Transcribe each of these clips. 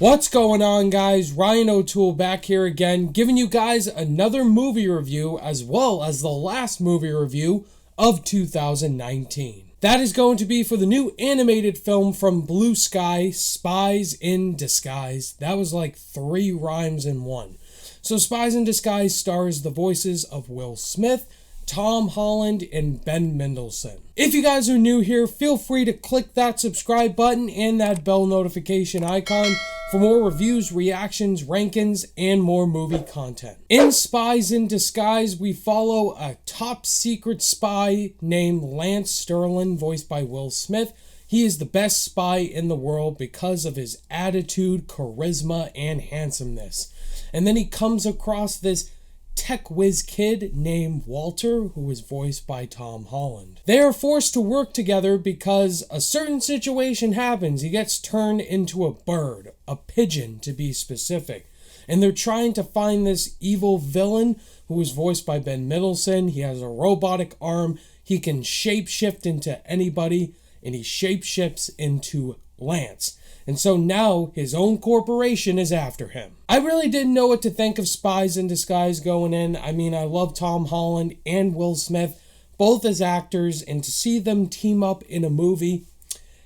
What's going on, guys? Ryan O'Toole back here again, giving you guys another movie review as well as the last movie review of 2019. That is going to be for the new animated film from Blue Sky, Spies in Disguise. That was like 3 rhymes in one. So Spies in Disguise stars the voices of Will Smith, Tom Holland, and Ben Mendelsohn. If you guys are new here, feel free to click that subscribe button and that bell notification icon for more reviews, reactions, rankings, and more movie content. In Spies in Disguise, we follow a top secret spy named Lance Sterling, voiced by Will Smith. He is the best spy in the world because of his attitude, charisma, and handsomeness. And then he comes across this tech whiz kid named Walter, who is voiced by Tom Holland. They are forced to work together because a certain situation happens. He gets turned into a bird, a pigeon to be specific. And they're trying to find this evil villain who is voiced by Ben Mendelsohn. He has a robotic arm. He can shapeshift into anybody, and he shapeshifts into Lance. And so now his own corporation is after him. I really didn't know what to think of Spies in Disguise going in. I mean, I love Tom Holland and Will Smith, both as actors, and to see them team up in a movie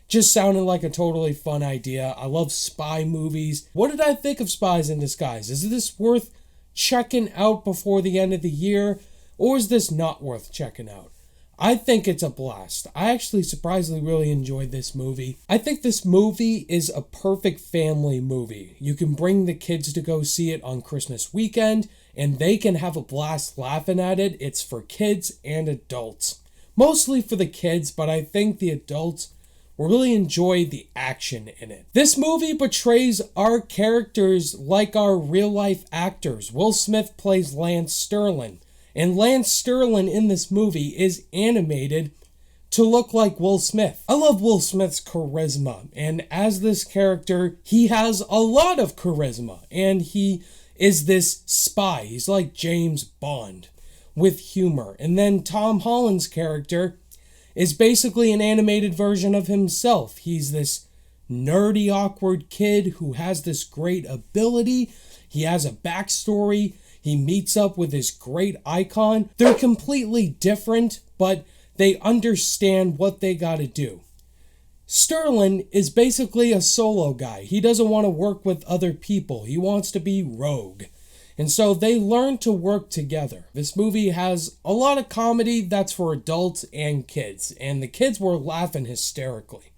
just sounded like a totally fun idea. I love spy movies. What did I think of Spies in Disguise? Is this worth checking out before the end of the year, or is this not worth checking out? I think it's a blast. I actually surprisingly really enjoyed this movie. I think this movie is a perfect family movie. You can bring the kids to go see it on Christmas weekend, and they can have a blast laughing at it. It's for kids and adults. Mostly for the kids, but I think the adults will really enjoy the action in it. This movie portrays our characters like our real-life actors. Will Smith plays Lance Sterling. And Lance Sterling in this movie is animated to look like Will Smith. I love Will Smith's charisma, and as this character, he has a lot of charisma, and he is this spy. He's like James Bond with humor. And then Tom Holland's character is basically an animated version of himself. He's this nerdy, awkward kid who has this great ability. He has a backstory. He meets up with his great icon. They're completely different, but they understand what they gotta do. Sterling is basically a solo guy. He doesn't want to work with other people. He wants to be rogue. And so they learn to work together. This movie has a lot of comedy that's for adults and kids. And the kids were laughing hysterically.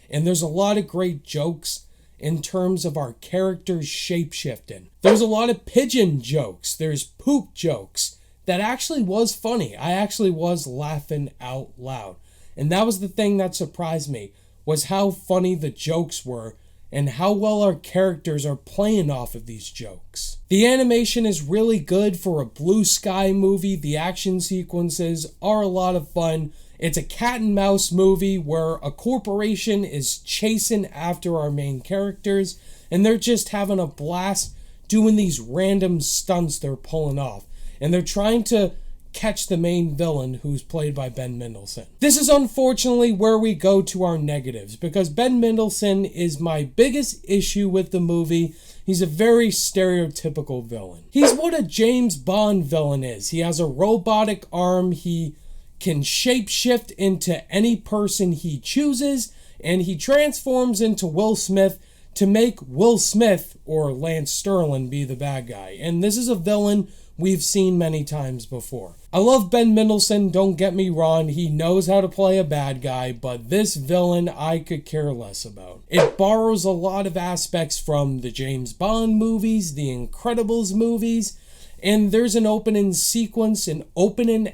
And there's a lot of great jokes in terms of our characters shapeshifting. There's a lot of pigeon jokes. There's poop jokes. That actually was funny. I actually was laughing out loud. And that was the thing that surprised me, was how funny the jokes were and how well our characters are playing off of these jokes. The animation is really good for a Blue Sky movie. The action sequences are a lot of fun. It's a cat and mouse movie where a corporation is chasing after our main characters, and they're just having a blast doing these random stunts they're pulling off. And they're trying to catch the main villain, who's played by Ben Mendelsohn. This is unfortunately where we go to our negatives, because Ben Mendelsohn is my biggest issue with the movie. He's a very stereotypical villain. He's what a James Bond villain is. He has a robotic arm. He can shapeshift into any person he chooses, and he transforms into Will Smith to make Will Smith or Lance Sterling be the bad guy. And this is a villain we've seen many times before. I love Ben Mendelsohn, don't get me wrong, he knows how to play a bad guy, but this villain I could care less about. It borrows a lot of aspects from the James Bond movies, the Incredibles movies, and there's an opening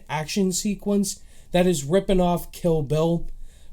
action sequence that is ripping off Kill Bill.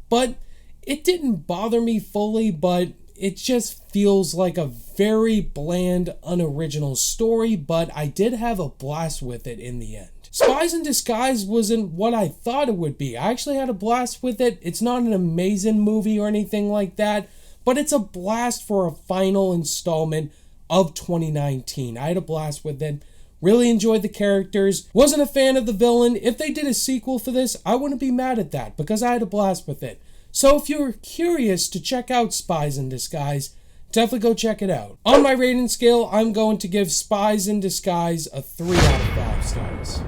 But it didn't bother me fully, but it just feels like a very bland, unoriginal story, but I did have a blast with it in the end. Spies in Disguise wasn't what I thought it would be. I actually had a blast with it. It's not an amazing movie or anything like that, but it's a blast for a final installment of 2019. I had a blast with it. Really enjoyed the characters. Wasn't a fan of the villain. If they did a sequel for this, I wouldn't be mad at that because I had a blast with it. So if you're curious to check out Spies in Disguise, definitely go check it out. On my rating scale, I'm going to give Spies in Disguise a 3 out of 5 stars.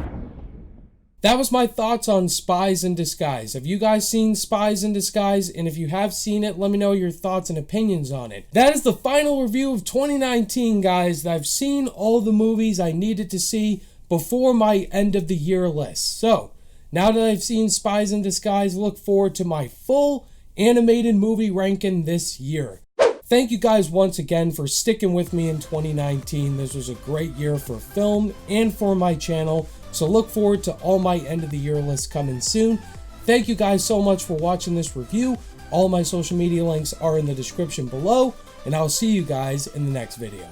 That was my thoughts on Spies in Disguise. Have you guys seen Spies in Disguise? And if you have seen it, let me know your thoughts and opinions on it. That is the final review of 2019, guys. I've seen all the movies I needed to see before my end of the year list. So, now that I've seen Spies in Disguise, look forward to my full animated movie ranking this year. Thank you guys once again for sticking with me in 2019. This was a great year for film and for my channel. So look forward to all my end of the year lists coming soon. Thank you guys so much for watching this review. All my social media links are in the description below, and I'll see you guys in the next video.